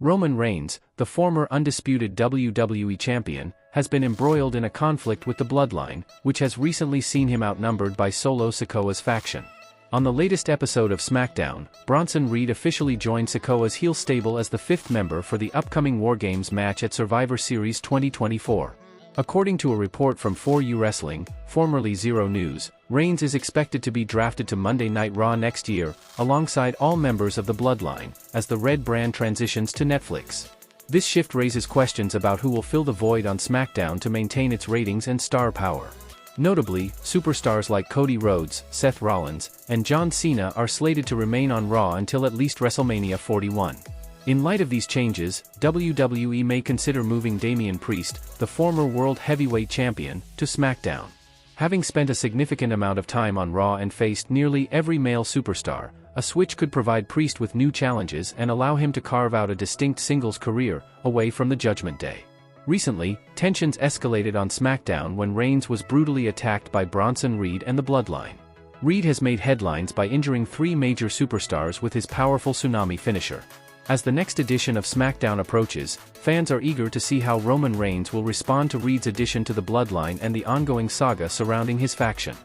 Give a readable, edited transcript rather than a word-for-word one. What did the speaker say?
Roman Reigns, the former undisputed WWE champion, has been embroiled in a conflict with the Bloodline, which has recently seen him outnumbered by Solo Sikoa's faction. On the latest episode of SmackDown, Bronson Reed officially joined Sikoa's heel stable as the fifth member for the upcoming War Games match at Survivor Series 2024. According to a report from 4U Wrestling, formerly Zero News, Reigns is expected to be drafted to Monday Night Raw next year, alongside all members of the Bloodline, as the Red brand transitions to Netflix. This shift raises questions about who will fill the void on SmackDown to maintain its ratings and star power. Notably, superstars like Cody Rhodes, Seth Rollins, and John Cena are slated to remain on Raw until at least WrestleMania 41. In light of these changes, WWE may consider moving Damian Priest, the former World Heavyweight Champion, to SmackDown. Having spent a significant amount of time on Raw and faced nearly every male superstar, a switch could provide Priest with new challenges and allow him to carve out a distinct singles career, away from the Judgment Day. Recently, tensions escalated on SmackDown when Reigns was brutally attacked by Bronson Reed and the Bloodline. Reed has made headlines by injuring three major superstars with his powerful tsunami finisher. As the next edition of SmackDown approaches, fans are eager to see how Roman Reigns will respond to Reed's addition to the Bloodline and the ongoing saga surrounding his faction.